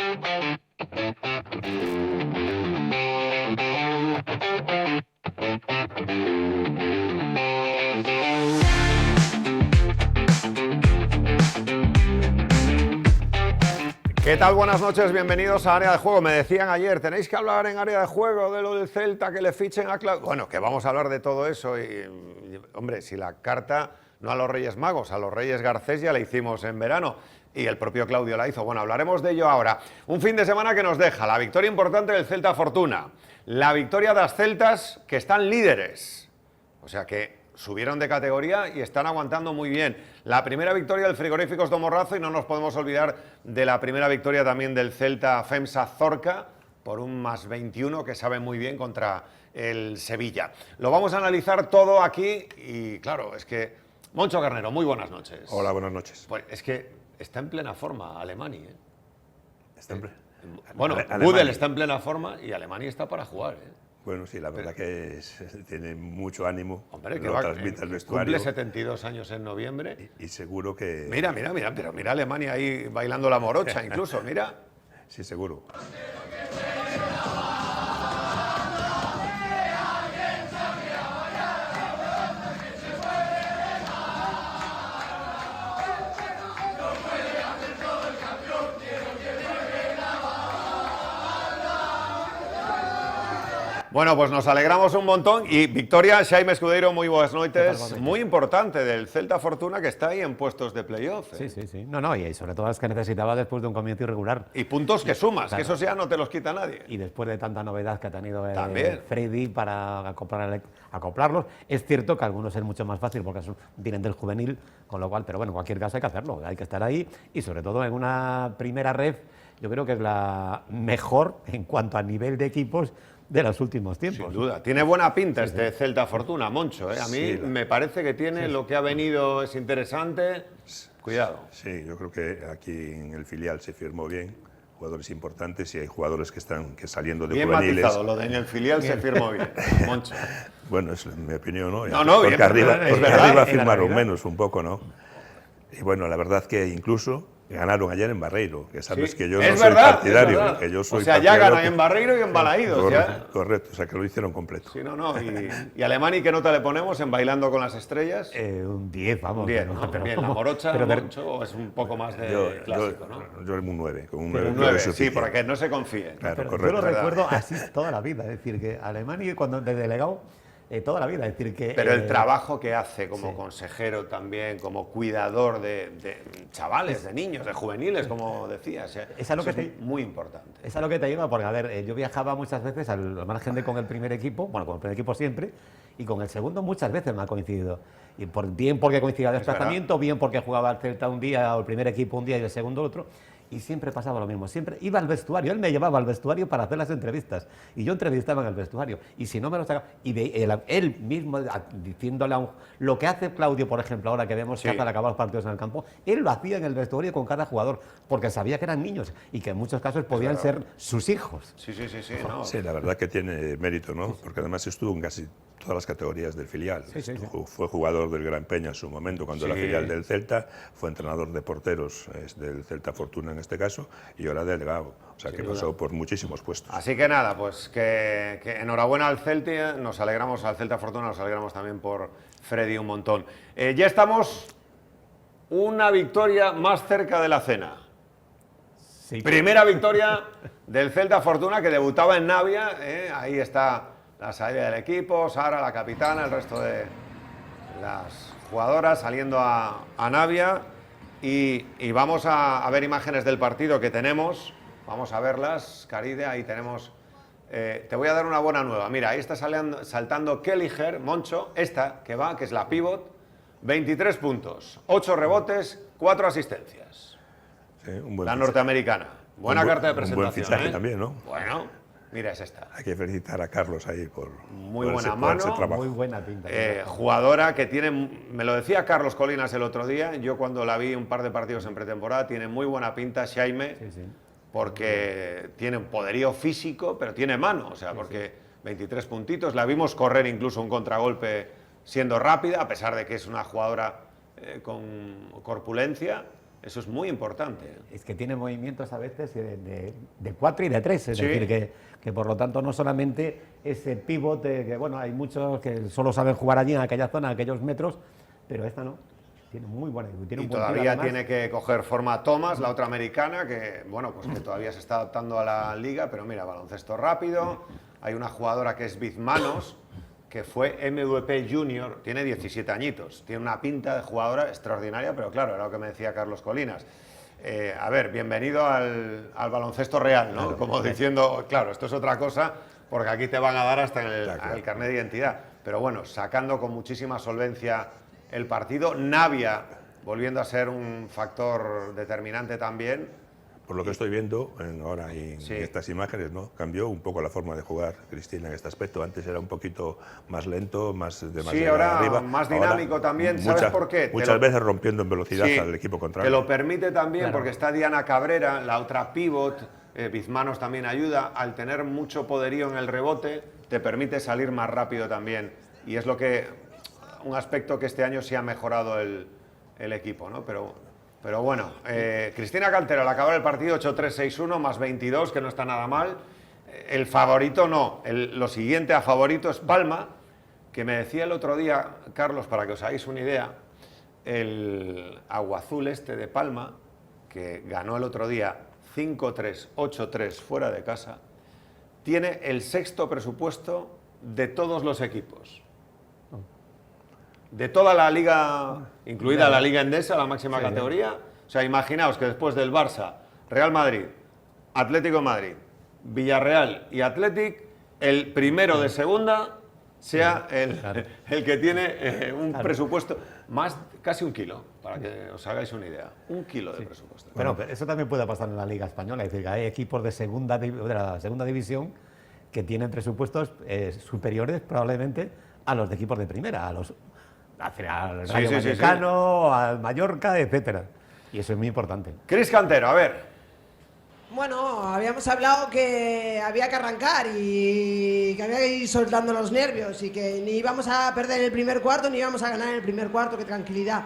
¿Qué tal? Buenas noches, bienvenidos a Área de Juego. Me decían ayer, tenéis que hablar en Área de Juego de lo del Celta, que le fichen a Claudio. Bueno, que vamos a hablar de todo eso y, hombre, si la carta no a los Reyes Magos, a los Reyes Garcés ya la hicimos en verano y el propio Claudio la hizo. Bueno, hablaremos de ello ahora. Un fin de semana que nos deja la victoria importante del Celta Fortuna, la victoria de las Celtas que están líderes, o sea que subieron de categoría y están aguantando muy bien. La primera victoria del Frigoríficos do Morrazo y no nos podemos olvidar de la primera victoria también del Celta FEMSA Zorca por un +21 que sabe muy bien contra el Sevilla. Lo vamos a analizar todo aquí y claro, es que Moncho Carnero, muy buenas noches. Hola, buenas noches. Pues es que está en plena forma Alemania, ¿eh? Está en Bueno, Gudel está en plena forma y Alemania está para jugar, ¿eh? Bueno, sí, la verdad que tiene mucho ánimo. Hombre, que lo transmite el vestuario. Cumple 72 años en noviembre. Y seguro que... Mira, pero mira Alemania ahí bailando la morocha incluso, mira. Sí, seguro. Bueno, pues nos alegramos un montón y victoria, Xaime Escudeiro, muy buenas noches, muy importante del Celta Fortuna que está ahí en puestos de playoff. Sí. No, y sobre todo es que necesitaba después de un comienzo irregular. Y puntos que sumas, claro, que esos ya no te los quita nadie. Y después de tanta novedad que ha tenido Freddy para acoplarlos, es cierto que algunos es mucho más fácil porque vienen del juvenil, con lo cual, pero bueno, en cualquier caso hay que hacerlo, hay que estar ahí y sobre todo en una primera ref, yo creo que es la mejor en cuanto a nivel de equipos de los últimos tiempos. Sin duda. Tiene buena pinta este Celta Fortuna, Moncho, ¿eh? A mí me parece que tiene lo que ha venido, es interesante. Cuidado. Sí, yo creo que aquí en el filial se firmó bien, jugadores importantes y hay jugadores que están saliendo de juveniles. Bien matizado, lo de en el filial se firmó bien, Moncho. Bueno, es mi opinión, ¿no? No, porque bien, arriba firmaron menos un poco, ¿no? Y bueno, la verdad que incluso ganaron ayer en Barreiro, que sabes que yo no soy partidario. Que yo soy o sea, ya ganan en Barreiro y en Balaídos. Correcto, o sea que lo hicieron completo. Sí, y Alemania, ¿qué nota le ponemos en Bailando con las Estrellas? Un 10, vamos. Un 10, ¿no? Pero bien, la morocha, Moncho, es un poco más de clásico, ¿no? Yo un 9, con un 9 sí, porque no se confíe. Claro, correcto. Yo lo recuerdo así toda la vida, es decir, que Alemania, cuando de delegado, toda la vida, es decir que... Pero el trabajo que hace como consejero también, como cuidador de chavales, de niños, de juveniles, como decías, es muy importante. Es a lo que te lleva, porque a ver, yo viajaba muchas veces al margen de con el primer equipo, bueno, con el primer equipo siempre, y con el segundo muchas veces me ha coincidido. Y bien porque coincidía el desplazamiento, bien porque jugaba el Celta un día, o el primer equipo un día y el segundo otro. Y siempre pasaba lo mismo, siempre iba al vestuario, él me llevaba al vestuario para hacer las entrevistas y yo entrevistaba en el vestuario y si no me lo sacaba, y él mismo diciéndole lo que hace Claudio, por ejemplo, ahora que vemos que hace al acabar los partidos en el campo, él lo hacía en el vestuario con cada jugador porque sabía que eran niños y que en muchos casos podían ser sus hijos. Sí, no. Sí, la verdad que tiene mérito, ¿no? Porque además estuvo en casi todas las categorías del filial. Fue jugador del Gran Peña en su momento cuando era filial del Celta, fue entrenador de porteros del Celta Fortuna en este caso y ahora delegado, o sea que pasó por muchísimos puestos. Así que nada, pues que enhorabuena al Celta, nos alegramos al Celta Fortuna, nos alegramos también por Freddy un montón. Ya estamos una victoria más cerca de la cena. Sí. Primera victoria del Celta Fortuna que debutaba en Navia, ahí está la salida del equipo, Sara, la capitana, el resto de las jugadoras saliendo a Navia y vamos a ver imágenes del partido que tenemos, vamos a verlas, Caride, ahí tenemos, te voy a dar una buena nueva, mira, ahí está saltando Kelliher, Moncho, esta que va, que es la pivot, 23 puntos, 8 rebotes, 4 asistencias, sí, un buen la norteamericana, buena carta de presentación. Un buen fichaje también, ¿no? Bueno. Mira, es esta. Hay que felicitar a Carlos ahí por muy buena mano, muy buena pinta. Jugadora que tiene, me lo decía Carlos Colinas el otro día, yo cuando la vi un par de partidos en pretemporada, tiene muy buena pinta Xaime, porque tiene un poderío físico, pero tiene mano, o sea, porque 23 puntitos, la vimos correr incluso un contragolpe siendo rápida, a pesar de que es una jugadora con corpulencia, Eso es muy importante. Es que tiene movimientos a veces de 4 y de 3, es decir, que por lo tanto no solamente ese pivote, que bueno, hay muchos que solo saben jugar allí en aquella zona, en aquellos metros, pero esta no. Tiene muy buena. Tiene Y un buen tiro, todavía además. tiene que coger forma Thomas, la otra americana, que bueno, pues que todavía se está adaptando a la liga, pero mira, baloncesto rápido. Hay una jugadora que es Bizmanos, que fue MVP Junior, tiene 17 añitos, tiene una pinta de jugadora extraordinaria, pero claro, era lo que me decía Carlos Colinas. A ver, bienvenido al baloncesto real, ¿no? Como diciendo, claro, esto es otra cosa, porque aquí te van a dar hasta el carnet de identidad. Pero bueno, sacando con muchísima solvencia el partido. Navia volviendo a ser un factor determinante también. Por lo que estoy viendo ahora en estas imágenes, ¿no? Cambió un poco la forma de jugar Cristina en este aspecto. Antes era un poquito más lento, más de más ahora arriba. Más dinámico también. ¿Sabes por qué? Muchas veces rompiendo en velocidad al equipo contrario. Te lo permite también porque está Diana Cabrera, la otra pivot, Bizmanos también ayuda. Al tener mucho poderío en el rebote, te permite salir más rápido también. Y es un aspecto que este año sí ha mejorado el equipo, ¿no? Pero bueno, Cristina Cantero al acabar el partido 8-3-6-1 más 22, que no está nada mal. El favorito no, lo siguiente a favorito es Palma, que me decía el otro día, Carlos, para que os hagáis una idea, el Aguazul este de Palma, que ganó el otro día 5-3, 8-3 fuera de casa, tiene el sexto presupuesto de todos los equipos. De toda la liga, incluida la Liga Endesa, la máxima categoría. O sea, imaginaos que después del Barça, Real Madrid, Atlético de Madrid, Villarreal y Athletic, el primero de segunda sea el que tiene un presupuesto más casi 1 kilo, para que os hagáis una idea. 1 kilo de presupuesto. Bueno, eso también puede pasar en la Liga Española. Es decir, que hay equipos de la segunda división que tienen presupuestos superiores probablemente a los de equipos de primera, al Rayo Vallecano, al Mallorca, etcétera. Y eso es muy importante. Cris Cantero, a ver. Bueno, habíamos hablado que había que arrancar y que había que ir soltando los nervios y que ni íbamos a perder el primer cuarto ni íbamos a ganar en el primer cuarto, qué tranquilidad.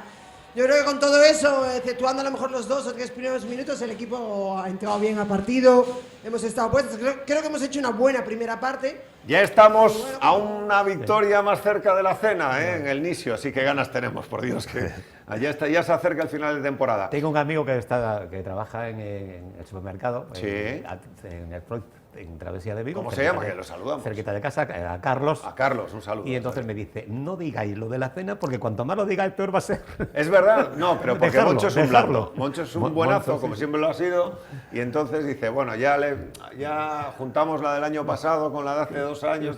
Yo creo que con todo eso, exceptuando a lo mejor los 2 o 3 primeros minutos, el equipo ha entrado bien al partido, hemos estado puestos, creo que hemos hecho una buena primera parte. Ya estamos a una victoria más cerca de la cena, en el Nisio, así que ganas tenemos, por Dios, que ya se acerca el final de temporada. Tengo un amigo que trabaja en el supermercado, en Travesía de Vigo. ¿Cómo se llama? Que lo saludamos. Cerquita de casa, a Carlos. A Carlos, un saludo. Y entonces me dice, no digáis lo de la cena porque cuanto más lo digáis, peor va a ser. Es verdad, no, pero porque Moncho es un blando. Moncho es un buenazo, Moncho, como siempre lo ha sido, y entonces dice, bueno, ya juntamos la del año pasado con la de hace 2 años,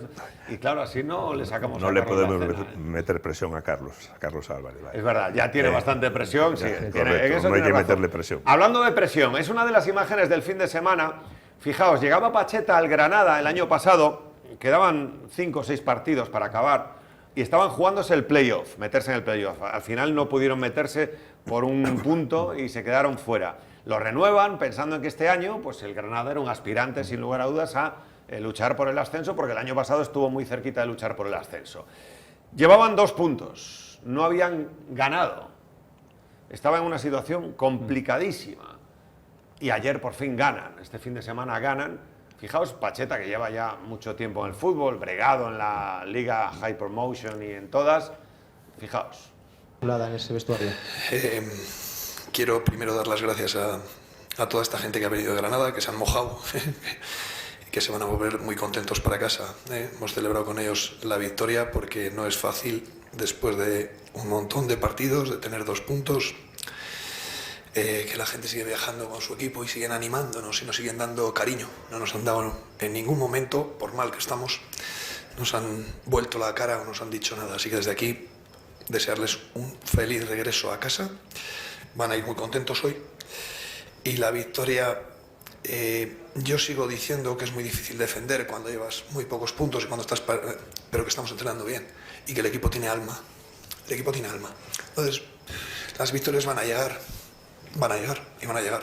y claro, así no le sacamos No a le Carlos podemos la cena, meter presión a Carlos Álvarez. Es verdad, ya tiene bastante presión. Sí, correcto, no hay que meterle presión. Hablando de presión, es una de las imágenes del fin de semana. Fijaos, llegaba Pacheta al Granada el año pasado, quedaban 5 o 6 partidos para acabar y estaban jugándose el playoff, meterse en el playoff. Al final no pudieron meterse por un punto y se quedaron fuera. Lo renuevan pensando en que este año pues el Granada era un aspirante sin lugar a dudas a luchar por el ascenso, porque el año pasado estuvo muy cerquita de luchar por el ascenso. Llevaban 2 puntos, no habían ganado, estaba en una situación complicadísima. Y ayer por fin ganan, este fin de semana ganan. Fijaos, Pacheta, que lleva ya mucho tiempo en el fútbol, bregado en la Liga Hypermotion y en todas. Fijaos. En ese vestuario. Quiero primero dar las gracias a toda esta gente que ha venido de Granada, que se han mojado, que se van a volver muy contentos para casa. Hemos celebrado con ellos la victoria porque no es fácil, después de un montón de partidos, de tener 2 puntos, que la gente sigue viajando con su equipo y siguen animándonos y nos siguen dando cariño. No nos han dado en ningún momento, por mal que estamos, nos han vuelto la cara o nos han dicho nada. Así que desde aquí desearles un feliz regreso a casa. Van a ir muy contentos hoy. Y la victoria, yo sigo diciendo que es muy difícil defender cuando llevas muy pocos puntos y cuando estás, pero que estamos entrenando bien y que el equipo tiene alma. El equipo tiene alma. Entonces, las victorias van a llegar. Van a llegar y van a llegar.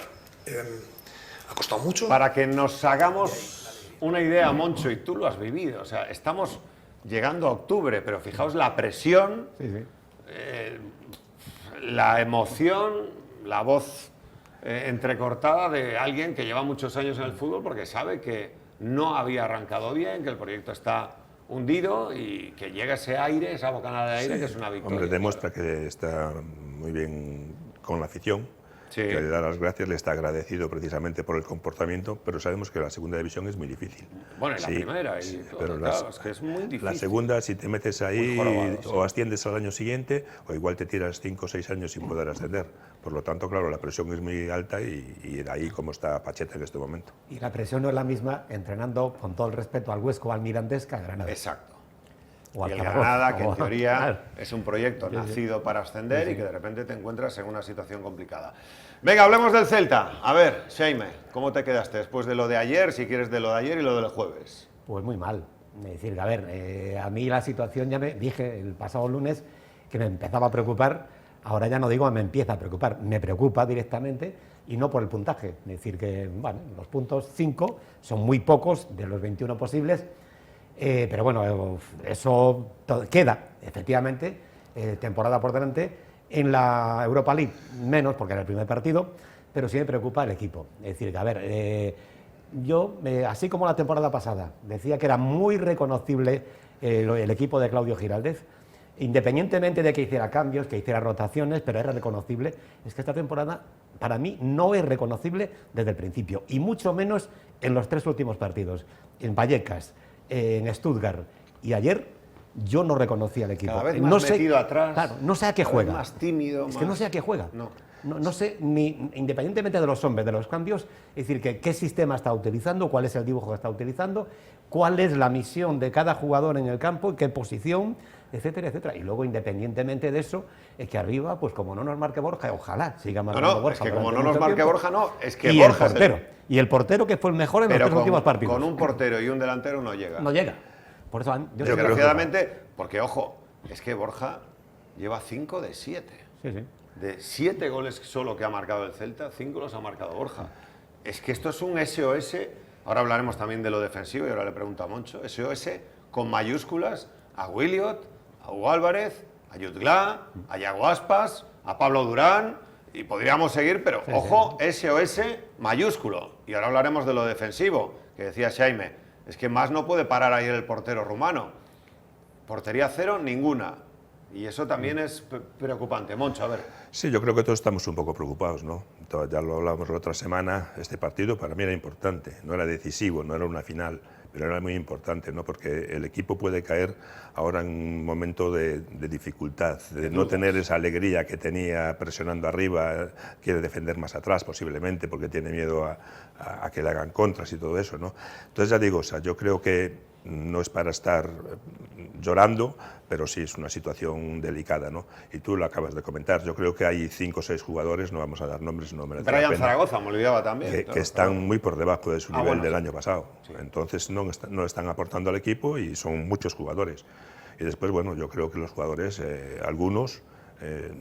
Ha costado mucho. Para que nos hagamos una idea, Moncho, y tú lo has vivido, o sea, estamos llegando a octubre, pero fijaos la presión, la emoción, la voz entrecortada de alguien que lleva muchos años en el fútbol porque sabe que no había arrancado bien, que el proyecto está hundido y que llega ese aire, esa bocanada de aire, que es una victoria. Hombre, demuestra que está muy bien con la afición, que le da las gracias, le está agradecido precisamente por el comportamiento, pero sabemos que la segunda división es muy difícil. Bueno, y la primera, pero claro, es que es muy difícil. La segunda, si te metes ahí, o asciendes al año siguiente, o igual te tiras 5 o 6 años sin poder ascender. Por lo tanto, claro, la presión es muy alta y de ahí como está Pacheta en este momento. Y la presión no es la misma entrenando, con todo el respeto al Huesca o al Mirandés, que al Granada. Exacto. O y el Zaragoza, Granada, que en o- teoría Claro. es un proyecto nacido para ascender y que de repente te encuentras en una situación complicada. Venga, hablemos del Celta. A ver, Xaime, ¿cómo te quedaste después de lo de ayer, si quieres de lo de ayer y lo del jueves? Pues muy mal. Es decir, a ver, a mí la situación, ya me dije el pasado lunes que me empezaba a preocupar, ahora ya no digo me empieza a preocupar, me preocupa directamente y no por el puntaje. Es decir, que bueno, los puntos 5 son muy pocos de los 21 posibles, pero bueno, eso queda, efectivamente, temporada por delante. En la Europa League menos, porque era el primer partido, pero sí me preocupa el equipo. Es decir, que a ver, yo, así como la temporada pasada, decía que era muy reconocible el equipo de Claudio Giraldez, independientemente de que hiciera cambios, que hiciera rotaciones, pero era reconocible. Es que esta temporada, para mí, no es reconocible desde el principio, y mucho menos en los 3 últimos partidos. En Vallecas, en Stuttgart y ayer, yo no reconocía al equipo. Cada vez más metido atrás. Claro, no sé a qué juega. Más tímido. Es que no sé a qué juega. No. No sé, ni independientemente de los hombres, de los cambios, es decir, que qué sistema está utilizando, cuál es el dibujo que está utilizando, cuál es la misión de cada jugador en el campo, en qué posición, etcétera, etcétera. Y luego, independientemente de eso, es que arriba, pues como no nos marque Borja, ojalá siga marcando Borja. Es que como durante no nos mucho marque tiempo. Borja, no, es que y Borja el portero. Y el portero que fue el mejor en los 3 últimos partidos. Con un portero y un delantero no llega. No llega. Por eso yo Desgraciadamente, porque ojo, es que Borja lleva 5 de 7. Sí, sí. De 7 goles solo que ha marcado el Celta, 5 los ha marcado Borja. Es que esto es un SOS, ahora hablaremos también de lo defensivo y ahora le pregunto a Moncho, SOS con mayúsculas a Williot, a Hugo Álvarez, a Jutglà, a Yago Aspas, a Pablo Durán, y podríamos seguir, pero ojo, SOS mayúsculo. Y ahora hablaremos de lo defensivo, que decía Xaime, es que más no puede parar ahí el portero rumano. Portería cero, ninguna. Y eso también es preocupante. Moncho, a ver. Sí, yo creo que todos estamos un poco preocupados, ¿no? Ya lo hablamos la otra semana, este partido para mí era importante, no era decisivo, no era una final, pero era muy importante, ¿no? Porque el equipo puede caer ahora en un momento de dificultad, de no tener esa alegría que tenía presionando arriba, quiere defender más atrás posiblemente porque tiene miedo a que le hagan contras y todo eso, ¿no? Entonces ya digo, o sea, yo creo que no es para estar llorando, pero sí es una situación delicada, ¿no? Y tú lo acabas de comentar, yo creo que hay 5 o 6 jugadores, no vamos a dar nombres, no merece la Brian pena, Zaragoza, me olvidaba también. que están muy por debajo de su nivel bueno, del sí. año pasado. Sí. Entonces no están aportando al equipo y son muchos jugadores. Y después, bueno, yo creo que los jugadores, algunos,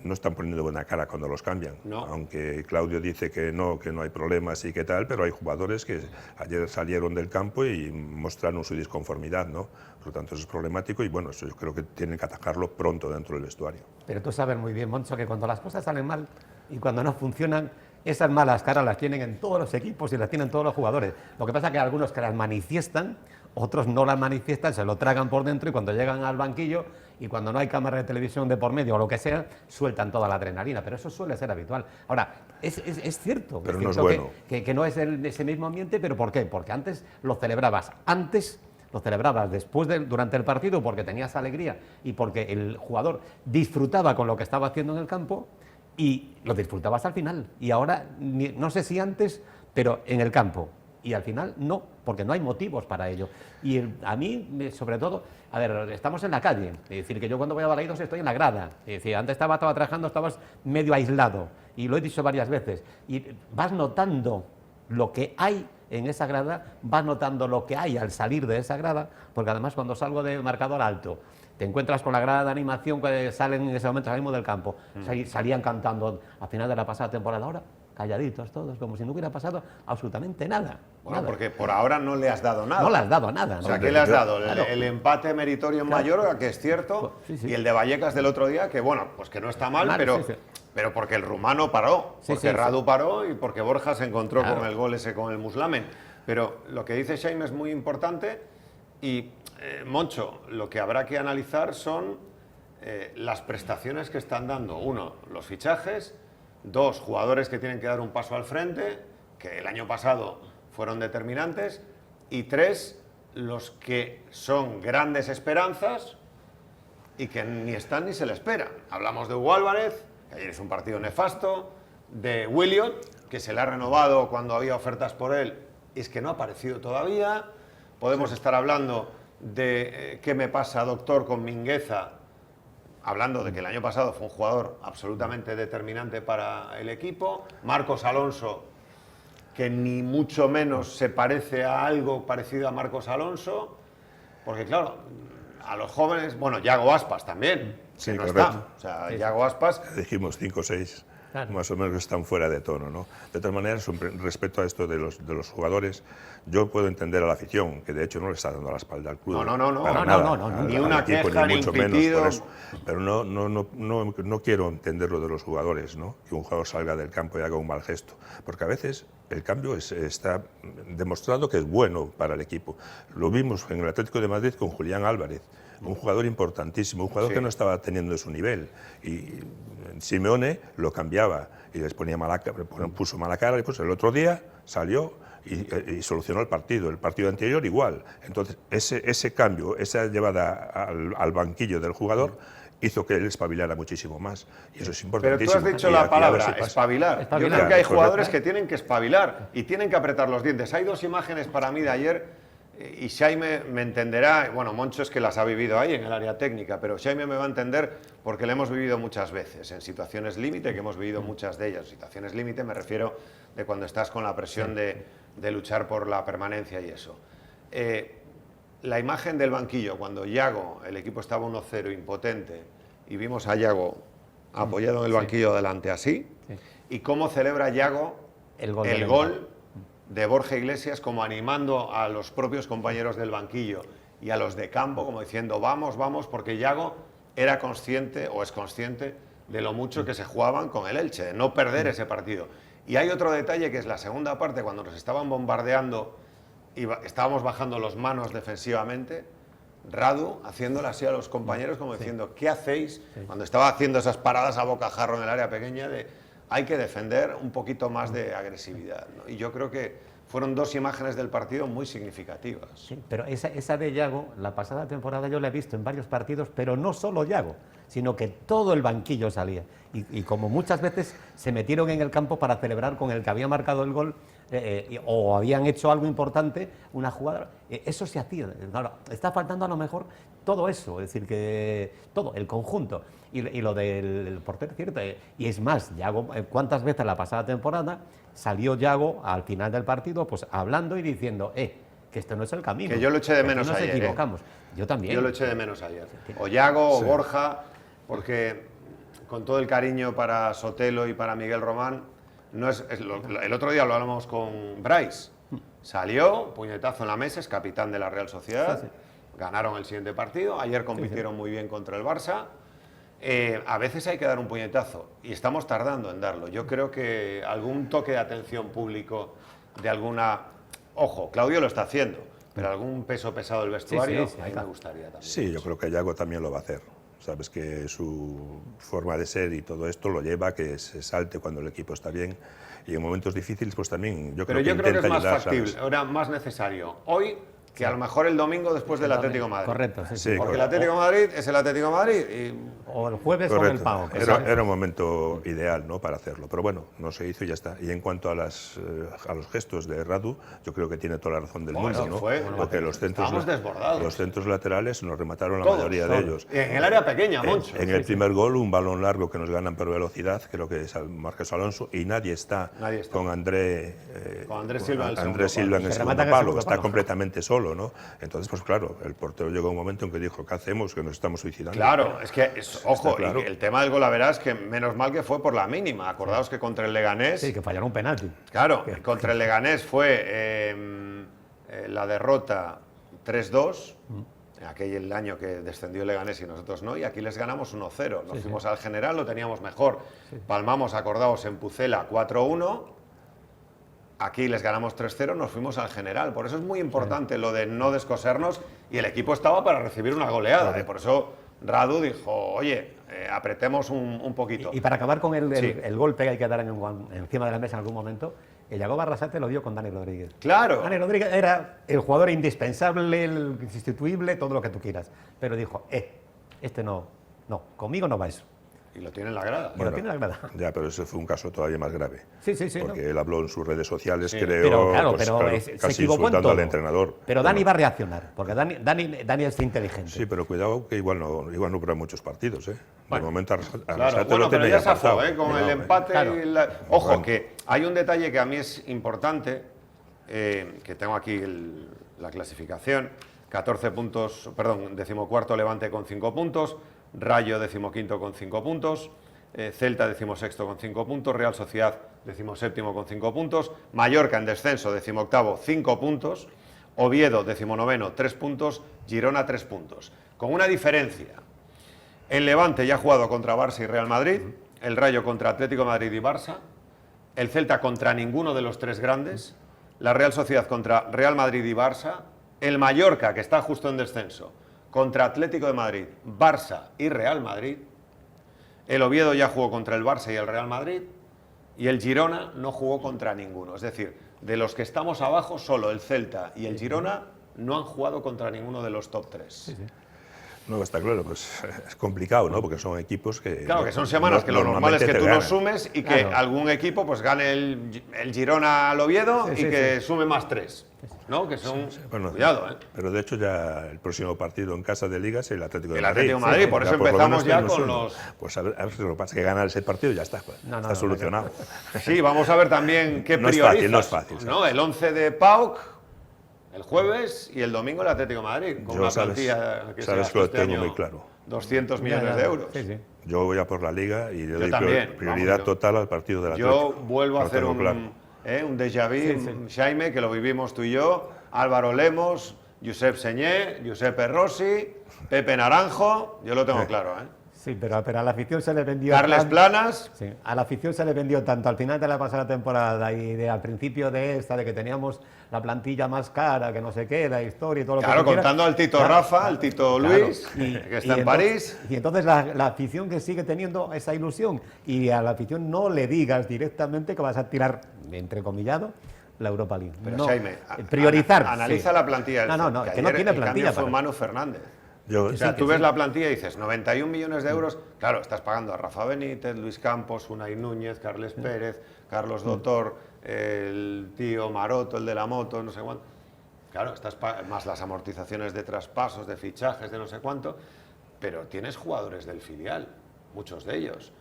no están poniendo buena cara cuando los cambian. No. Aunque Claudio dice que no hay problemas y que tal, pero hay jugadores que ayer salieron del campo y mostraron su disconformidad, ¿no? Por lo tanto, eso es problemático y bueno, eso yo creo que tienen que atacarlo pronto dentro del vestuario. Pero tú sabes muy bien, Moncho, que cuando las cosas salen mal y cuando no funcionan, esas malas caras las tienen en todos los equipos y las tienen todos los jugadores. Lo que pasa es que hay algunos que las manifiestan, otros no las manifiestan, se lo tragan por dentro y cuando llegan al banquillo y cuando no hay cámara de televisión de por medio o lo que sea, sueltan toda la adrenalina. Pero eso suele ser habitual. Ahora, es cierto, Pero es no es cierto bueno. que no es ese mismo ambiente, pero ¿por qué? Porque antes lo celebrabas, después durante el partido porque tenías alegría y porque el jugador disfrutaba con lo que estaba haciendo en el campo y lo disfrutabas al final. Y ahora, no sé si antes, pero en el campo. Y al final no, porque no hay motivos para ello. Y a mí, sobre todo, a ver, estamos en la calle. Es decir, que yo cuando voy a Balaidos estoy en la grada. Es decir, antes estaba trabajando, estabas medio aislado. Y lo he dicho varias veces. Y vas notando lo que hay en esa grada, vas notando lo que hay al salir de esa grada, porque además cuando salgo del marcador alto, te encuentras con la grada de animación que salen en ese momento, salimos del campo, salían cantando a final de la pasada temporada, ahora calladitos todos, como si no hubiera pasado absolutamente nada. Bueno, nada. porque por ahora no le has dado nada. No le has dado nada. O sea, ¿no? ¿qué le has dado? Claro. El empate meritorio en Mallorca, que es cierto, Sí, sí. y el de Vallecas del otro día, que bueno, pues que no está mal, Mal, pero sí, sí. pero porque el rumano paró, porque Radu paró y porque Borja se encontró con el gol ese con el Muslamen. Pero lo que dice Xaime es muy importante y, Moncho, lo que habrá que analizar son las prestaciones que están dando. Uno, los fichajes. Dos, jugadores que tienen que dar un paso al frente, que el año pasado fueron determinantes. Y tres, los que son grandes esperanzas y que ni están ni se le esperan. Hablamos de Hugo Álvarez, que ayer es un partido nefasto, de Williot, que se le ha renovado cuando había ofertas por él, y es que no ha aparecido todavía. Podemos estar hablando de qué me pasa, doctor, con Mingueza, hablando de que el año pasado fue un jugador absolutamente determinante para el equipo. Marcos Alonso, que ni mucho menos se parece a algo parecido a Marcos Alonso, porque claro, a los jóvenes, bueno, Yago Aspas también, que no está. O sea, Yago Aspas... Dijimos 5 o 6, más o menos están fuera de tono, ¿no? De todas maneras, respecto a esto de los jugadores, yo puedo entender a la afición, que de hecho no le está dando la espalda al club. No, ni una queja, ni un pitido. Pero no quiero entender lo de los jugadores, ¿no? Que un jugador salga del campo y haga un mal gesto, porque a veces el cambio está demostrado que es bueno para el equipo. Lo vimos en el Atlético de Madrid con Julián Álvarez, un jugador importantísimo, un jugador que no estaba teniendo su nivel, y Simeone lo cambiaba y les ponía puso mala cara, y pues el otro día salió y solucionó el partido anterior igual. Entonces ese cambio, esa llevada al banquillo del jugador hizo que él espabilara muchísimo más, y eso es importantísimo. Pero tú has dicho la palabra, espabilar. Yo creo que hay jugadores que tienen que espabilar y tienen que apretar los dientes. Hay dos imágenes para mí de ayer, y Xaime me entenderá, bueno, Moncho es que las ha vivido ahí en el área técnica, pero Xaime me va a entender porque le hemos vivido muchas veces, en situaciones límite, que hemos vivido muchas de ellas. Situaciones límite me refiero de cuando estás con la presión de luchar por la permanencia y eso. La imagen del banquillo, cuando Yago, el equipo estaba 1-0, impotente, y vimos a Yago apoyado en el banquillo delante así, y cómo celebra Yago el gol de Borja Iglesias, como animando a los propios compañeros del banquillo y a los de campo, como diciendo vamos, vamos, porque Yago era consciente o es consciente de lo mucho que se jugaban con el Elche, de no perder ese partido. Y hay otro detalle que es la segunda parte, cuando nos estaban bombardeando y estábamos bajando los manos defensivamente, Radu haciéndole así a los compañeros como diciendo ¿qué hacéis? Cuando estaba haciendo esas paradas a bocajarro en el área pequeña de hay que defender un poquito más de agresividad, ¿no? Y yo creo que fueron dos imágenes del partido muy significativas. Sí, pero esa de Yago, la pasada temporada yo la he visto en varios partidos, pero no solo Yago, sino que todo el banquillo salía. Y como muchas veces se metieron en el campo para celebrar con el que había marcado el gol, o habían hecho algo importante, una jugada, eso se hacía. Claro, está faltando a lo mejor todo eso, es decir, que todo, el conjunto. Y lo del portero, cierto, y es más, Yago, ¿cuántas veces la pasada temporada salió Yago al final del partido pues hablando y diciendo, que esto no es el camino? Que yo lo eché de menos ayer. Nos equivocamos. Yo también. Yo lo eché de menos ayer. O Yago, o Borja, porque con todo el cariño para Sotelo y para Miguel Román, el otro día lo hablamos con Bryce. Salió, puñetazo en la mesa, es capitán de la Real Sociedad. Ganaron el siguiente partido. Ayer compitieron muy bien contra el Barça. A veces hay que dar un puñetazo y estamos tardando en darlo. Yo creo que algún toque de atención público de alguna... Ojo, Claudio lo está haciendo, pero algún peso pesado del vestuario, ahí me gustaría también. Sí, yo creo que Yago también lo va a hacer. Sabes que su forma de ser y todo esto lo lleva a que se salte cuando el equipo está bien, y en momentos difíciles pues también yo creo que intenta es más ayudar, factible, ¿sabes? ahora más necesario hoy que a lo mejor el domingo después del Atlético de Madrid. Correcto, sí. Porque el Atlético de Madrid es el Atlético de Madrid. O el jueves con el Pau. Era un momento ideal, ¿no?, para hacerlo, pero bueno, no se hizo y ya está. Y en cuanto a los gestos de Radu, yo creo que tiene toda la razón del mundo, ¿no? Porque los centros laterales nos remataron la mayoría de ellos. En el área pequeña, Moncho. En el primer gol, un balón largo que nos ganan por velocidad, creo que es Marcos Alonso, y nadie está con Andrés Silva en el segundo palo, está completamente solo, ¿no? Entonces, pues claro, el portero llegó a un momento en que dijo, ¿qué hacemos? Que nos estamos suicidando. Claro, es que, ojo, claro. Y el tema del gol, verás que menos mal que fue por la mínima. Acordaos que contra el Leganés... Sí, que fallaron un penalti. Claro, contra el Leganés fue la derrota 3-2 aquel año que descendió Leganés y nosotros no, y aquí les ganamos 1-0. Nos fuimos al General, lo teníamos mejor. Palmamos, acordaos, en Pucela 4-1. Aquí les ganamos 3-0, nos fuimos al General. Por eso es muy importante lo de no descosernos, y el equipo estaba para recibir una goleada. Por eso Radu dijo, oye, apretemos un poquito. Y para acabar con el golpe que hay que dar encima de la mesa en algún momento, el Yago Barrasate lo dio con Dani Rodríguez. Claro. Dani Rodríguez era el jugador indispensable, el insustituible, todo lo que tú quieras. Pero dijo, este no, conmigo no va eso. Y lo tiene en la grada. Bueno, lo tiene en la grada. Ya, pero ese fue un caso todavía más grave. Sí. Porque él habló en sus redes sociales, creo, Pero claro, casi se equivocó en insultando todo. al entrenador. Pero Dani va a reaccionar, porque Dani es inteligente. Sí, pero cuidado que igual no dura muchos partidos, ¿eh? De momento Claro, bueno, pero ya zafó, con el empate. Claro. Ojo, que hay un detalle que a mí es importante, que tengo aquí la clasificación. 14 puntos, perdón, 14º Levante con 5 puntos, Rayo 15º con 5 puntos, Celta 16º con 5 puntos, Real Sociedad 17º con 5 puntos, Mallorca en descenso 18º 5 puntos, Oviedo 19º 3 puntos, Girona 3 puntos. Con una diferencia: el Levante ya ha jugado contra Barça y Real Madrid, el Rayo contra Atlético de Madrid y Barça, el Celta contra ninguno de los tres grandes, la Real Sociedad contra Real Madrid y Barça, el Mallorca, que está justo en descenso, contra Atlético de Madrid, Barça y Real Madrid, el Oviedo ya jugó contra el Barça y el Real Madrid, y el Girona no jugó contra ninguno. Es decir, de los que estamos abajo, solo el Celta y el Girona no han jugado contra ninguno de los top 3. No, está claro, pues es complicado, ¿no? Porque son equipos que... Claro, que son semanas que lo normal es que tú no sumes y que algún equipo pues gane el Girona al Oviedo y que sume más 3, ¿no? Que son... Bueno, cuidado, ¿eh? Pero de hecho ya el próximo partido en casa de Liga es el Atlético de El Madrid. Atlético de Madrid, por eso lo empezamos menos ya tenemos con uno. los... Pues a ver si lo que pasa es que ganar ese partido ya está, está solucionado. Sí, vamos a ver también qué No es priorizas. fácil, no es fácil, ¿sabes? ¿No? El 11 de PAOK el jueves y el domingo el Atlético de Madrid, con una plantilla que sabes se que lo este tengo año muy claro. 200 millones de euros. Sí. Yo voy a por la Liga y le doy también, prioridad vamos, total al partido del Atlético. Yo vuelvo a Lo hacer tengo un claro. déjà vu, Jaime, que lo vivimos tú y yo, Álvaro Lemos, Josep Señé, Giuseppe Rossi, Pepe Naranjo, yo lo tengo claro, ¿eh? Sí, pero a la afición se le vendió... Carles Planas. Sí, a la afición se le vendió tanto al final de la pasada temporada y al principio de esta, de que teníamos la plantilla más cara, que no sé qué, la historia y todo lo que Claro, tú quieras. contando al Tito Rafa, al Tito Luis, que está en París. Y entonces la afición que sigue teniendo esa ilusión, y a la afición no le digas directamente que vas a tirar, entrecomillado, la Europa League. Pero no, Jaime, priorizar. analiza la plantilla del No, Celta, que no ayer tiene el plantilla. cambio fue Manu Fernández. O sea, tú ves la plantilla y dices, 91 millones de euros, claro, estás pagando a Rafa Benítez, Luis Campos, Unai Núñez, Carles Pérez, Carlos Dotor, el tío Maroto, el de la moto, no sé cuánto. Claro, estás más las amortizaciones de traspasos, de fichajes, de no sé cuánto, pero tienes jugadores del filial, muchos de ellos.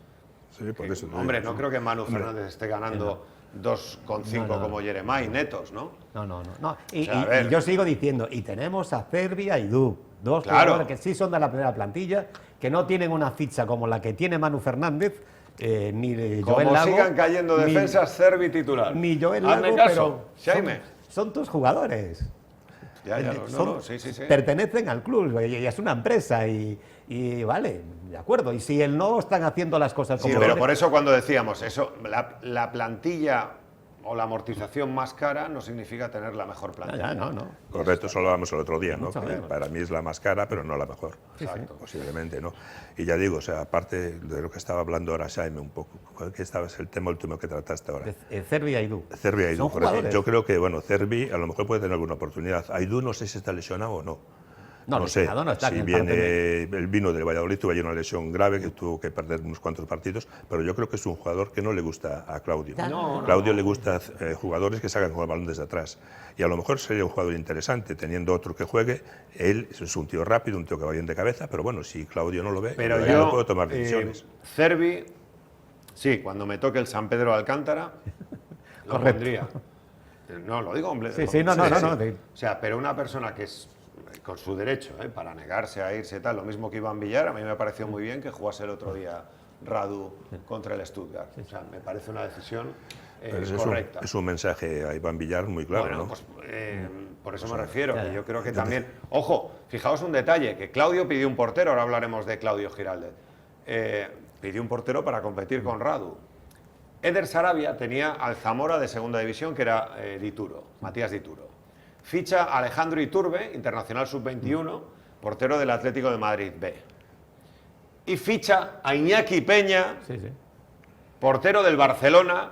Sí, por eso. Hombre, no creo que Manu Fernández esté ganando 2,5 como Jeremai netos, ¿no? No. Y, O sea, a ver. y yo sigo diciendo, y tenemos a Cervia y Du, dos Claro. jugadores que sí son de la primera plantilla, que no tienen una ficha como la que tiene Manu Fernández, ni de Joel Como Lago. sigan cayendo ni- defensas, Cervi titular. Ni Joel Hazme Lago, caso, pero Jaime. son tus jugadores. Ya, Son- sí. Pertenecen al club y es una empresa y vale, de acuerdo. Y si él no están haciendo las cosas Sí, como pero quiere- por eso cuando decíamos eso, la plantilla o la amortización más cara no significa tener la mejor plantilla. No. Correcto, eso lo hablamos el otro día, ¿no? Mucho Que menos. para mí es la más cara, pero no la mejor. Exacto. Posiblemente, ¿no? Y ya digo, o sea, aparte de lo que estaba hablando ahora Jaime un poco, ¿cuál que estaba es el tema último que trataste ahora? Cervia y Du. Cervi Aidú, Son correcto. jugadores. Yo creo que, bueno, Cervi a lo mejor puede tener alguna oportunidad. Aidú no sé si está lesionado o no. No, sé lesionado no está, si que viene, él vino del Valladolid, tuvo ahí una lesión grave que tuvo que perder unos cuantos partidos, pero yo creo que es un jugador que no le gusta a Claudio. Claudio le gusta jugadores que salgan con el balón desde atrás. Y a lo mejor sería un jugador interesante teniendo otro que juegue. Él es un tío rápido, un tío que va bien de cabeza, pero bueno, si Claudio no lo ve, Pero ya yo no puedo tomar decisiones. Cervi, sí, cuando me toque el San Pedro de Alcántara, lo Correcto. pondría. No, lo digo, hombre. Sí, no. O sea, pero una persona que es con su derecho para negarse a irse tal, lo mismo que Iván Villar, a mí me pareció muy bien que jugase el otro día Radu contra el Stuttgart. O sea, me parece una decisión Pero correcta. es un mensaje a Iván Villar muy claro, Bueno, ¿no? pues Por eso me refiero, que yo creo que también... Ojo, fijaos un detalle, que Claudio pidió un portero, ahora hablaremos de Claudio Giraldez. Pidió un portero para competir con Radu. Eder Sarabia tenía al Zamora de segunda división, que era Dituro, Matías Dituro. Ficha a Alejandro Iturbe, internacional sub-21, portero del Atlético de Madrid B. Y ficha a Iñaki Peña, portero del Barcelona,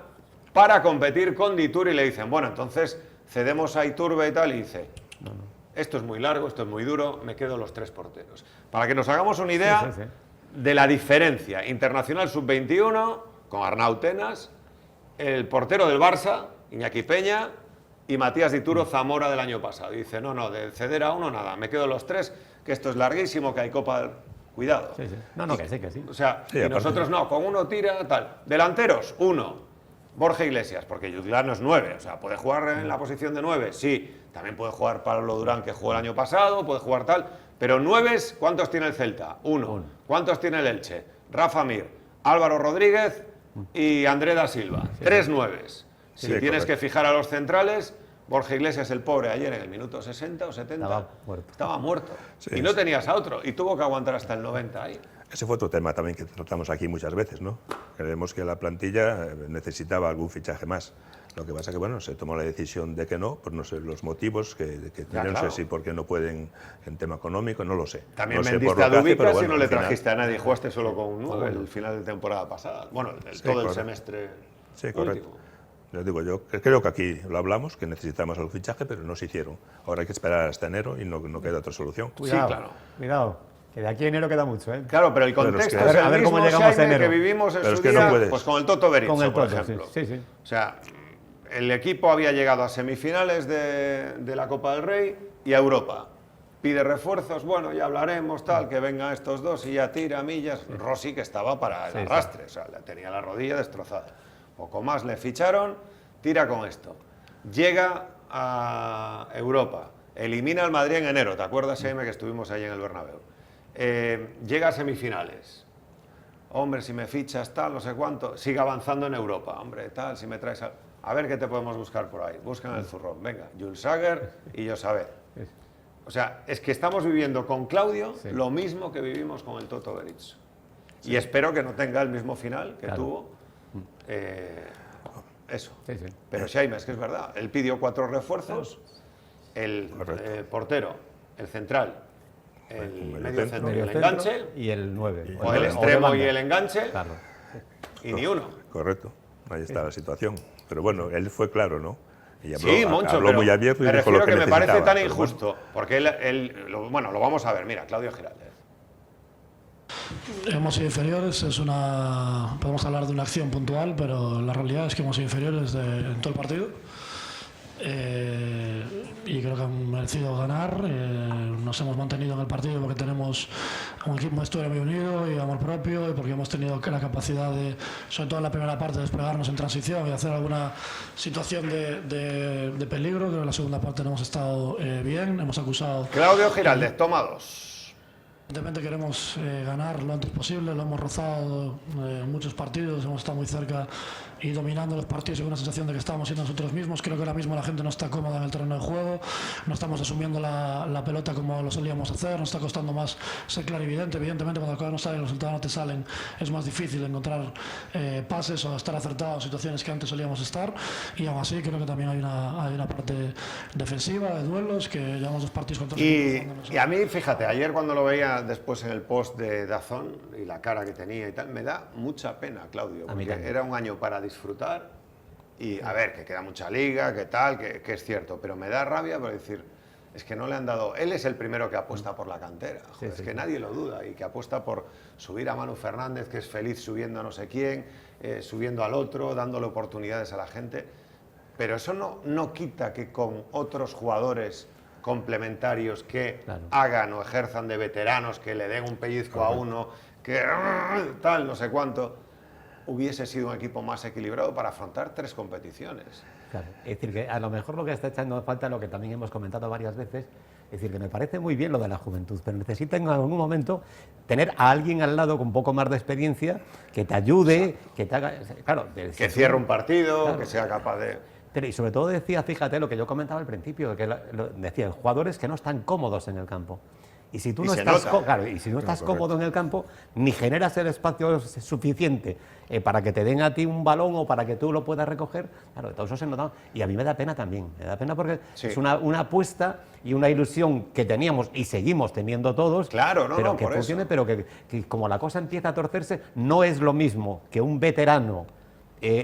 para competir con Dituro, y le dicen, bueno, entonces cedemos a Iturbe y tal, y dice, esto es muy largo, esto es muy duro, me quedo los 3 porteros. Para que nos hagamos una idea de la diferencia, internacional sub-21, con Arnau Tenas, el portero del Barça, Iñaki Peña, y Matías Dituro, Zamora del año pasado. Y dice, no, de ceder a uno nada, me quedo los 3, que esto es larguísimo, que hay Copa... Cuidado. Que sí. O sea, y nosotros no, con uno tira, tal. Delanteros, 1. Borja Iglesias, porque Jutglar no es 9, o sea, puede jugar en la posición de 9, sí, también puede jugar Pablo Durán, que jugó el año pasado, puede jugar tal, pero 9, ¿cuántos tiene el Celta? 1. ¿Cuántos tiene el Elche? Rafa Mir, Álvaro Rodríguez y André da Silva, 3 9. Si tienes que fijar a los centrales, Borja Iglesias, el pobre, ayer en el minuto 60 o 70, estaba muerto. Y no tenías a otro, y tuvo que aguantar hasta el 90 ahí. Ese fue otro tema también que tratamos aquí muchas veces, ¿no? Creemos que la plantilla necesitaba algún fichaje más. Lo que pasa que, bueno, se tomó la decisión de que no, por no sé los motivos, no sé si porque no pueden en tema económico, no lo sé. También no vendiste a Dubicas y no le trajiste a nadie, jugaste solo con un 9 el final de temporada pasada. Bueno, todo el semestre correcto. Yo digo, yo creo que aquí lo hablamos, que necesitamos el fichaje, pero no se hicieron. Ahora hay que esperar hasta enero y no queda otra solución. Cuidado, sí, claro. Cuidado. Que de aquí a enero queda mucho, ¿eh? Claro, pero el contexto es el mismo, cómo llegamos a enero. Que vivimos en su día, no pues con el Toto Berizzo, por ejemplo. Sí. O sea, el equipo había llegado a semifinales de la Copa del Rey y a Europa. Pide refuerzos, bueno, ya hablaremos, tal, que vengan estos dos y ya tira millas. Rossi, que estaba para el arrastre, o sea, tenía la rodilla destrozada. Poco más le ficharon, tira con esto. Llega a Europa, elimina al Madrid en enero, ¿te acuerdas, Jaime, que estuvimos ahí en el Bernabéu? Llega a semifinales. Hombre, si me fichas tal, no sé cuánto, sigue avanzando en Europa. Hombre, tal, si me traes a ver qué te podemos buscar por ahí. Buscan el zurrón. Venga, Jules Sager y Josabet. O sea, es que estamos viviendo con Claudio lo mismo que vivimos con el Toto Berizzo. Y espero que no tenga el mismo final que tuvo. Eso. Pero Jaime, es que es verdad. Él pidió 4 refuerzos. El portero, el central, el medio centro y el enganche. Y el 9. O el extremo y el enganche. Claro. Y ni uno. Correcto. Ahí está la situación. Pero bueno, él fue claro, ¿no? Y habló, sí, Moncho, habló muy abierto y me dijo lo que me parece tan pero injusto. Porque lo vamos a ver. Mira, Claudio Giraldez. Hemos sido inferiores, podemos hablar de una acción puntual, pero la realidad es que hemos sido inferiores en todo el partido. Y creo que han merecido ganar. Nos hemos mantenido en el partido porque tenemos un equipo de historia muy unido y amor propio, y porque hemos tenido la capacidad de, sobre todo en la primera parte, de desplegarnos en transición y hacer alguna situación de peligro. Creo que en la segunda parte no hemos estado bien, hemos acusado... Claudio Giraldez, toma 2. Evidentemente queremos ganar lo antes posible, lo hemos rozado en muchos partidos, hemos estado muy cerca y dominando los partidos y con una sensación de que estamos siendo nosotros mismos. Creo que ahora mismo la gente no está cómoda en el terreno de juego, no estamos asumiendo la pelota como lo solíamos hacer, nos está costando más ser clarividente. Evidentemente cuando las cosas no salen, los resultados no te salen, es más difícil encontrar pases o estar acertado en situaciones que antes solíamos estar, y aún así creo que también hay una parte defensiva, de duelos, que llevamos 2 partidos contra y a mí, fíjate, ayer cuando lo veía después en el post de Dazón y la cara que tenía y tal, me da mucha pena, Claudio, porque era un año para disfrutar y a ver, que queda mucha liga, que tal, que es cierto, pero me da rabia por decir, es que no le han dado, él es el primero que apuesta por la cantera, joder, es que nadie lo duda, y que apuesta por subir a Manu Fernández, que es feliz subiendo a no sé quién, subiendo al otro, dándole oportunidades a la gente, pero eso no quita que con otros jugadores complementarios que hagan o ejerzan de veteranos, que le den un pellizco a uno, que tal, no sé cuánto, hubiese sido un equipo más equilibrado para afrontar 3 competiciones. Claro. Es decir, que a lo mejor lo que está echando falta, lo que también hemos comentado varias veces, es decir, que me parece muy bien lo de la juventud, pero necesita en algún momento tener a alguien al lado con un poco más de experiencia que te ayude, que te haga... Claro, que cierre un partido, que sea capaz de... Pero, y sobre todo decía, fíjate lo que yo comentaba al principio, que decía, jugadores que no están cómodos en el campo. Y si tú no estás, claro, y si no estás cómodo en el campo, ni generas el espacio suficiente para que te den a ti un balón o para que tú lo puedas recoger, claro, todo eso se nota. Y a mí me da pena también, me da pena porque es una apuesta y una ilusión que teníamos y seguimos teniendo todos, claro, pero que funcione, pero que como la cosa empieza a torcerse, no es lo mismo que un veterano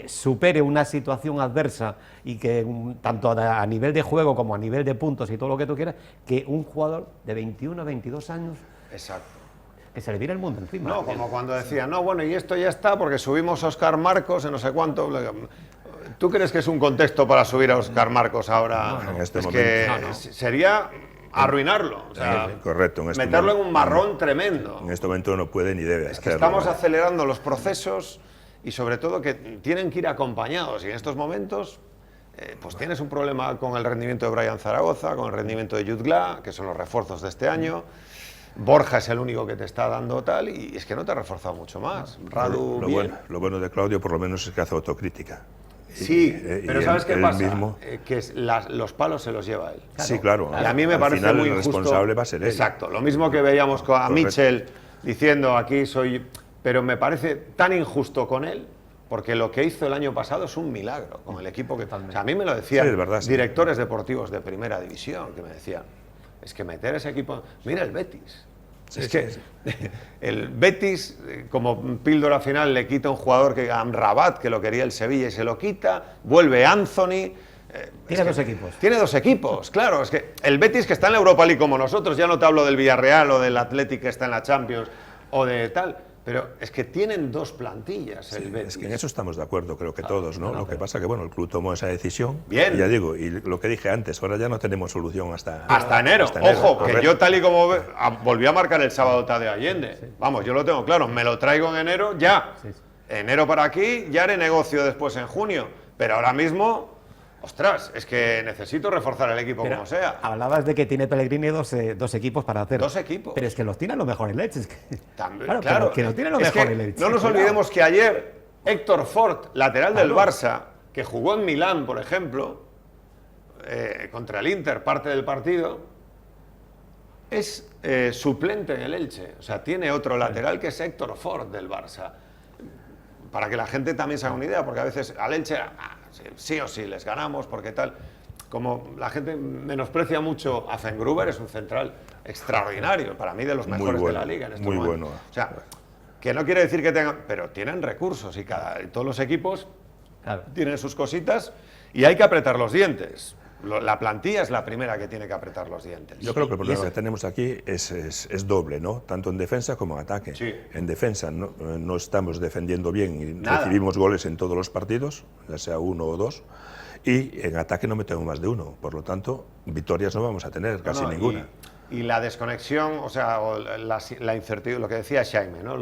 supere una situación adversa y que tanto a nivel de juego como a nivel de puntos y todo lo que tú quieras, que un jugador de 21 o 22 años Exacto. que se le tire el mundo encima. No, como cuando decían, no, bueno, y esto ya está porque subimos a Óscar Marcos en no sé cuánto. ¿Tú crees que es un contexto para subir a Óscar Marcos ahora? En este es momento. Que sería arruinarlo, o sea, correcto, meterlo en un marrón tremendo. En este momento no puede ni debe Es que hacerlo, estamos ¿no? acelerando los procesos y sobre todo que tienen que ir acompañados, y en estos momentos pues tienes un problema con el rendimiento de Brian Zaragoza, con el rendimiento de Jude Gla, que son los refuerzos de este año. Borja es el único que te está dando tal, y es que no te ha reforzado mucho más. Radu, bien. Lo bueno de Claudio por lo menos es que hace autocrítica. Sí, pero ¿sabes qué pasa? Mismo... que los palos se los lleva él. Claro, sí, claro. Y a mí me al parece final muy el injusto. responsable va a ser él. Exacto, lo mismo que veíamos a Mitchell diciendo aquí soy... Pero me parece tan injusto con él, porque lo que hizo el año pasado es un milagro con el equipo que... O sea, a mí me lo decían Sí, es verdad, sí. directores deportivos de primera división, que me decían, es que meter ese equipo... Mira el Betis. Sí, es sí, que sí. el Betis, como píldora final, le quita un jugador que Amrabat, que lo quería el Sevilla y se lo quita, vuelve Anthony... Tiene dos equipos. Tiene dos equipos, claro. Es que el Betis, que está en la Europa League como nosotros, ya no te hablo del Villarreal o del Athletic que está en la Champions o de tal... Pero es que tienen dos plantillas el Betis. Es que en eso estamos de acuerdo, creo que todos, ¿no? Lo que pasa que, bueno, el club tomó esa decisión. Bien. Y ya digo, y lo que dije antes, ahora ya no tenemos solución hasta enero. Ojo, correcto. que yo tal y como volví a marcar el sábado Tadeo Allende. Sí. Vamos, yo lo tengo claro, me lo traigo en enero ya. Sí. Enero para aquí, ya haré negocio después en junio. Pero ahora mismo... Ostras, es que necesito reforzar el equipo como sea. Hablabas de que tiene Pellegrini dos equipos para hacer. Dos equipos. Pero es que los tiene a lo mejor en Leche. Es que, también, claro, que los tiene a lo mejor en Leche. No nos olvidemos que ayer Héctor Ford, lateral del Barça, que jugó en Milán, por ejemplo, contra el Inter, parte del partido, es suplente en el Elche. O sea, tiene otro lateral que es Héctor Ford del Barça. Para que la gente también se haga una idea, porque a veces al Elche sí o sí les ganamos, porque tal. Como la gente menosprecia mucho a Fengruber, es un central extraordinario, para mí de los mejores de la liga en este momento. Muy bueno. O sea, que no quiere decir que tengan, pero tienen recursos y todos los equipos tienen sus cositas y hay que apretar los dientes. La plantilla es la primera que tiene que apretar los dientes. Yo creo que el problema que tenemos aquí es doble, ¿no? Tanto en defensa como en ataque. Sí. En defensa no estamos defendiendo bien y recibimos goles en todos los partidos, ya sea uno o dos, y en ataque no metemos más de uno. Por lo tanto, victorias no vamos a tener, casi ninguna. Y la desconexión, o sea, la incertidumbre, lo que decía Jaime, ¿no?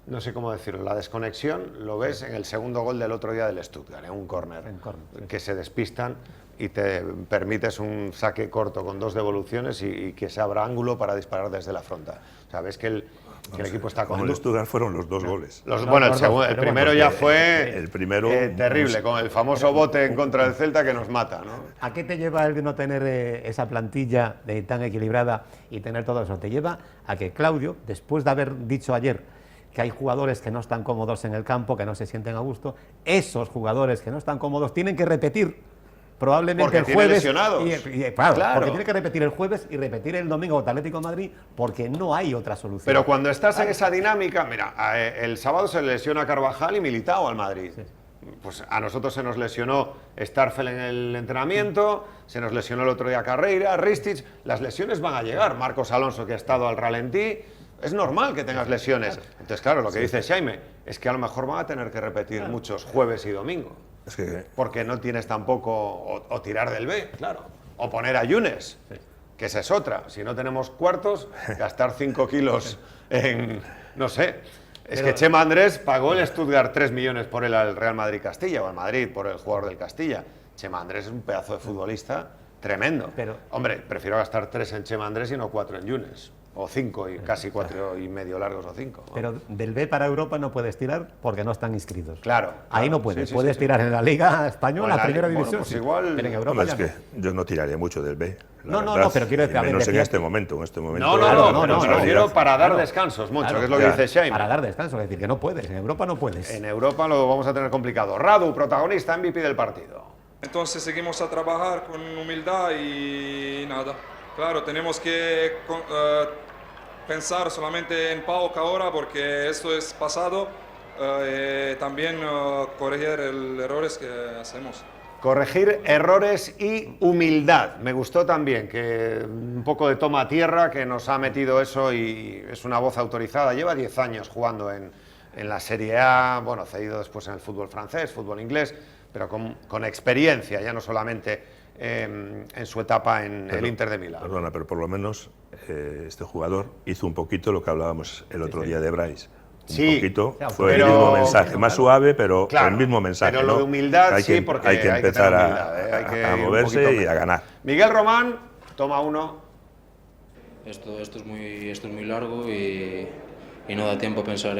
No sé cómo decirlo, la desconexión lo ves en el segundo gol del otro día del Stuttgart, en un córner, que se despistan y te permites un saque corto con dos devoluciones y que se abra ángulo para disparar desde la frontal. O sea, ves que el equipo está con... Con el Stuttgart fueron los dos goles. Bueno, el primero ya fue el primero, terrible, con el famoso bote en contra del Celta que nos mata, ¿no? ¿A qué te lleva el de no tener esa plantilla tan equilibrada y tener todo eso? Te lleva a que Claudio, después de haber dicho ayer que hay jugadores que no están cómodos en el campo, que no se sienten a gusto, esos jugadores que no están cómodos tienen que repetir probablemente porque el jueves lesionados. Claro, porque tiene que repetir el jueves y repetir el domingo contra Atlético de Madrid, porque no hay otra solución. Pero cuando estás en esa dinámica, mira, el sábado se lesiona Carvajal y Militao al Madrid. Sí. Pues a nosotros se nos lesionó Starfel en el entrenamiento, se nos lesionó el otro día Carreira, Ristich, las lesiones van a llegar, Marcos Alonso que ha estado al ralentí, es normal que tengas lesiones. Entonces, claro, lo que dice Jaime es que a lo mejor van a tener que repetir muchos jueves y domingo. Es que... Porque no tienes tampoco, o tirar del B, claro, o poner a Yunes, que esa es otra. Si no tenemos cuartos, gastar 5 kilos en, no sé. Es que Chema Andrés pagó el Stuttgart 3 millones por él al Real Madrid Castilla, o al Madrid por el jugador del Castilla. Chema Andrés es un pedazo de futbolista tremendo. Hombre, prefiero gastar 3 en Chema Andrés y no 4 en Yunes. o 5 y casi 4,5 largos o 5. Pero del B para Europa no puedes tirar porque no están inscritos. Claro. Ahí no puedes. Sí, puedes tirar en la Liga Española, O en la la primera Liga, división. bueno, pues sí. igual- Pero en Europa Hombre, ya es no. que yo no tiraría mucho del B. la No, verdad, pero quiero decir, y a ver, menos en decía- este momento. En este momento no, me refiero para dar descansos, Moncho, Claro, que es lo que ya. dice Shaime. Para dar descanso, es decir, que no puedes. En Europa no puedes. En Europa lo vamos a tener complicado. Radu, protagonista, MVP del partido. Entonces seguimos a trabajar con humildad y nada. Claro, tenemos que pensar solamente en PAOK ahora porque esto es pasado. También corregir los errores que hacemos. Corregir errores y humildad. Me gustó también que un poco de toma a tierra que nos ha metido eso y es una voz autorizada. Lleva 10 años jugando en la Serie A, bueno, cedido después en el fútbol francés, fútbol inglés, pero con experiencia, ya no solamente en su etapa en el Inter de Milán. Perdona, pero por lo menos este jugador hizo un poquito lo que hablábamos el otro día de Bryce. Un Sí, poquito, ya, fue pero- el mismo mensaje, más suave, pero Claro, el mismo mensaje. pero lo ¿no? de humildad hay sí, que, porque hay que empezar tener humildad, hay que a ir un moverse poquito y a mejor. ganar. Miguel Román, toma uno. Esto es muy largo y no da tiempo a pensar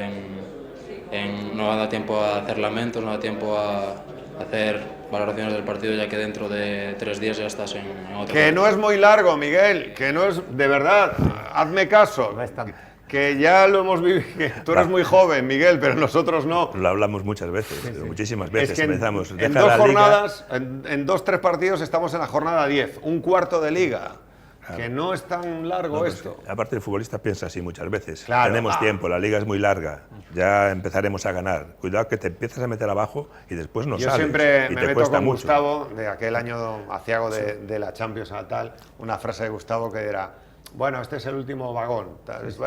no da tiempo a hacer lamentos, no da tiempo a hacer valoraciones del partido, ya que dentro de 3 días ya estás en otro. Que no es muy largo, Miguel, que no es, de verdad, hazme caso. No es tanto. Que ya lo hemos vivido, que tú eres muy joven, Miguel, pero nosotros no. Lo hablamos muchas veces, muchísimas veces. Es que Empezamos, en deja 2 la liga. jornadas, en 2-3 partidos estamos en la jornada 10, un cuarto de liga. Que no es tan largo No, pues, esto. aparte, el futbolista piensa así muchas veces. Claro. Tenemos Ah. tiempo, la liga es muy larga, ya empezaremos a ganar. Cuidado que te empiezas a meter abajo y después no Yo sales. siempre y me te meto cuesta con mucho. Gustavo, de aquel año aciago de la Champions a tal, una frase de Gustavo que era, bueno, este es el último vagón,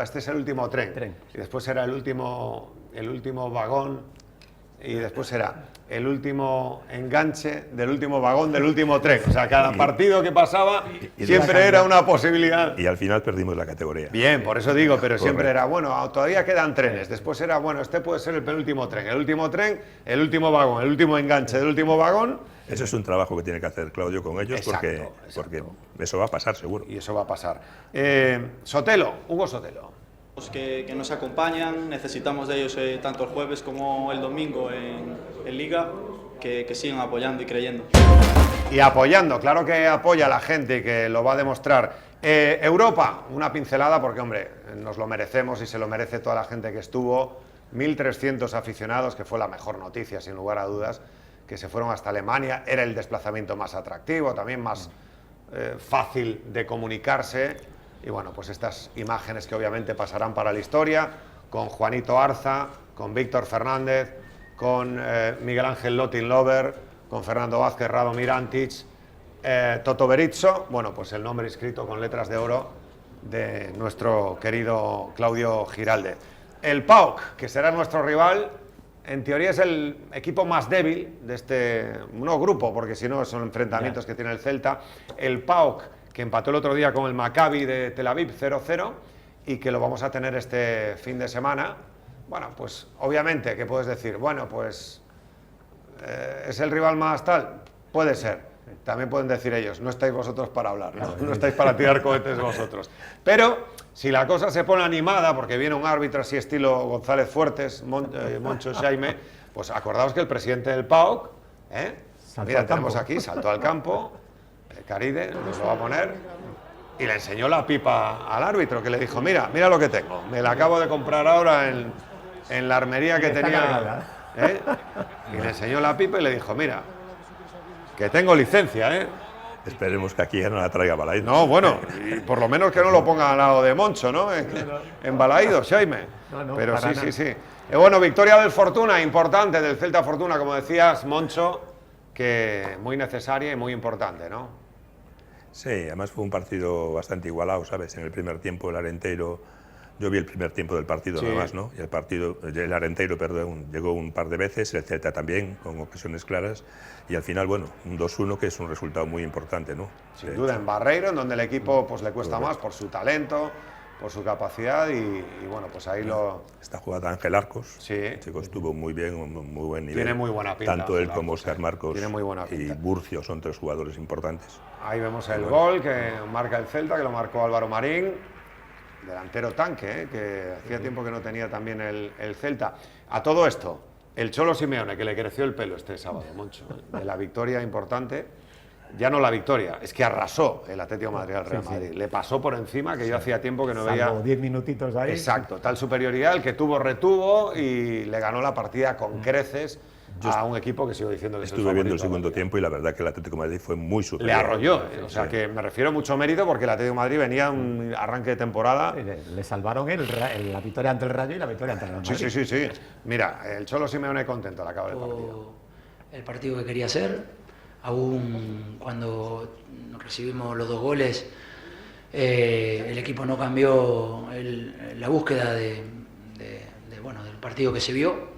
este es el último tren. Y después era el último vagón, y después era el último enganche del último vagón del último tren. O sea, cada partido que pasaba y siempre era una posibilidad. Y al final perdimos la categoría. Bien, por eso digo, pero siempre Correcto. era, bueno, todavía quedan trenes. Después era, bueno, este puede ser el penúltimo tren, el último vagón, el último enganche del último vagón. Eso es un trabajo que tiene que hacer Claudio con ellos Exacto, porque eso va a pasar seguro. Y eso va a pasar. Sotelo, Hugo Sotelo. Que nos acompañan, necesitamos de ellos tanto el jueves como el domingo en Liga, que sigan apoyando y creyendo. Y apoyando, claro que apoya a la gente y que lo va a demostrar. Europa, una pincelada porque, hombre, nos lo merecemos y se lo merece toda la gente que estuvo. 1.300 aficionados, que fue la mejor noticia, sin lugar a dudas, que se fueron hasta Alemania. Era el desplazamiento más atractivo, también más fácil de comunicarse. Y bueno, pues estas imágenes que obviamente pasarán para la historia, con Juanito Arza, con Víctor Fernández, con Miguel Ángel Lotin-Lover, con Fernando Vázquez, Radomir Antic, Toto Berizzo, bueno, pues el nombre escrito con letras de oro de nuestro querido Claudio Giralde. El PAOK, que será nuestro rival, en teoría es el equipo más débil de este, no grupo, porque si no son enfrentamientos que tiene el Celta. El PAOK, que empató el otro día con el Maccabi de Tel Aviv 0-0 y que lo vamos a tener este fin de semana. Bueno, pues obviamente, ¿qué puedes decir? Bueno, pues ¿es el rival más tal? Puede ser. También pueden decir ellos, no estáis vosotros para hablar, no estáis para tirar cohetes vosotros. Pero si la cosa se pone animada, porque viene un árbitro así estilo González Fuertes, Moncho Shaime, pues acordaos que el presidente del PAOK, mira, tenemos aquí, saltó al campo, Caride, nos lo va a poner, y le enseñó la pipa al árbitro, que le dijo, mira lo que tengo, me la acabo de comprar ahora en la armería que tenía, y le enseñó la pipa y le dijo, mira, que tengo licencia, Esperemos que aquí ya no la traiga Balaído. No, bueno, y por lo menos que no lo ponga al lado de Moncho, ¿no? En Balaído, Shaime. No, Pero para sí. Bueno, victoria del Fortuna, importante, del Celta Fortuna, como decías, Moncho, que muy necesaria y muy importante, ¿no? Sí, además fue un partido bastante igualado, ¿sabes? En el primer tiempo el Arenteiro, yo vi el primer tiempo del partido nada más, ¿no? Y el Arenteiro, perdón, llegó un par de veces, el Celta también, con ocasiones claras, y al final, bueno, un 2-1 que es un resultado muy importante, ¿no? Sin duda, en Barreiro, en donde el equipo pues le cuesta más por su talento, por su capacidad y bueno, pues ahí lo... Esta jugada Ángel Arcos, Sí. el chico estuvo muy bien, muy buen nivel. Tiene muy buena pinta, Tanto él Ángel como Arcos, Óscar Marcos tiene muy buena y pinta. Burcio son 3 jugadores importantes. Ahí vemos el gol que marca el Celta, que lo marcó Álvaro Marín. delantero tanque, que hacía tiempo que no tenía también el Celta. A todo esto, el Cholo Simeone, que le creció el pelo este sábado, Moncho, de la victoria importante, ya no la victoria, es que arrasó el Atlético de Madrid al Real Madrid. Le pasó por encima, que yo hacía tiempo que no veía... 10 minutitos ahí. Exacto, tal superioridad, el que tuvo retuvo y le ganó la partida con creces a un equipo que sigo diciendo que es el Estuve viendo el favorito. segundo tiempo y la verdad que el Atlético de Madrid fue muy superior. Le arrolló, o sea que me refiero mucho mérito porque el Atlético de Madrid venía un arranque de temporada. Le salvaron la victoria ante el Rayo y la victoria ante el Real Madrid. Sí. Mira, el Cholo Simeone contento al acabar el partido. El partido que quería hacer, aún cuando recibimos los 2 goles, el equipo no cambió la búsqueda del partido que se vio,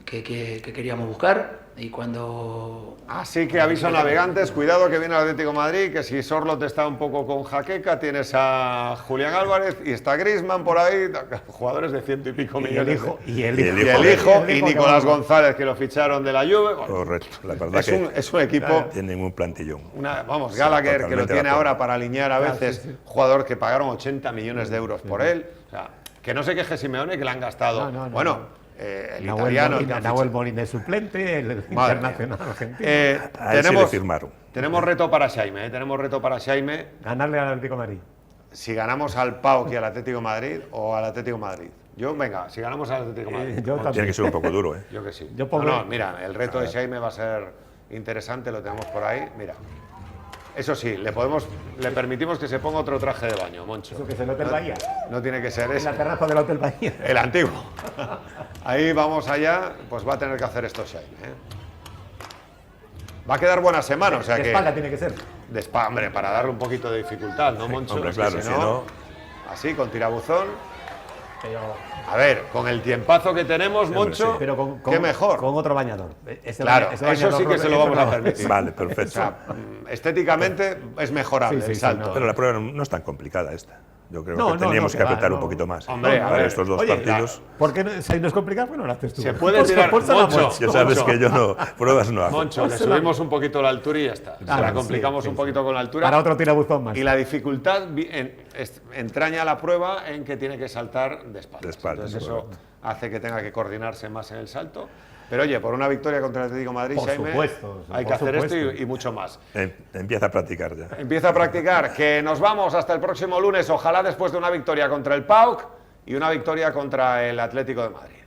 que queríamos buscar, y cuando... Así que aviso a navegantes, cuidado que viene el Atlético de Madrid, que si Sorloth está un poco con jaqueca, tienes a Julián Álvarez y está Griezmann por ahí, jugadores de 100 y pico millones. Y el hijo, y Nicolás González, que lo ficharon de la Juve. Bueno, correcto, la verdad es un equipo... Tienen un plantillón. Gallagher, que lo tiene ahora para alinear a veces, jugador que pagaron 80 millones de euros por él. O sea, que no se queje Simeone, que le han gastado... el italiano... Nahuel Molina de suplente, el internacional argentino. A él sí le firmaron. Tenemos reto para Xaime, tenemos reto para Xaime. Ganarle al Atlético de Madrid. Si ganamos al PAOK y al Atlético de Madrid, o al Atlético de Madrid. Venga, si ganamos al Atlético de Madrid. Tiene que ser un poco duro, ¿eh? Yo que sí. No, mira, el reto de Xaime va a ser interesante, lo tenemos por ahí, mira. Eso sí, le permitimos que se ponga otro traje de baño, Moncho. Eso que es el Hotel Bahía. No tiene que ser eso. En la terraza del Hotel Bahía. El antiguo. Ahí vamos allá, pues va a tener que hacer esto Xaime, Va a quedar buena semana, o sea que... De espalda tiene que ser. De espalda, hombre, para darle un poquito de dificultad, ¿no, Moncho? Hombre, claro, si no... Así, con tirabuzón. A ver, con el tiempazo que tenemos, Moncho, pero qué mejor. Con otro bañador. Claro, eso sí que se lo vamos a permitir. Vale, perfecto. O sea, estéticamente es mejorable el salto. Pero la prueba no es tan complicada esta. Yo creo que teníamos que apretar un poquito más. Hombre, a ver, estos dos partidos. ¿Por qué si no es complicado? Pues no lo haces tú. Se puede tirar, Moncho. Ya sabes que yo no, pruebas no hago. Moncho, le subimos un poquito la altura y ya está. Se la complicamos un poquito con la altura. Para otro tirabuzón más. Y la dificultad entraña la prueba en que tiene que saltar de espaldas. Entonces eso hace que tenga que coordinarse más en el salto. Pero oye, por una victoria contra el Atlético de Madrid, Xaime, hay que hacer esto y mucho más. Empieza a practicar ya. Empieza a practicar. Que nos vamos hasta el próximo lunes, ojalá después de una victoria contra el PAOK y una victoria contra el Atlético de Madrid.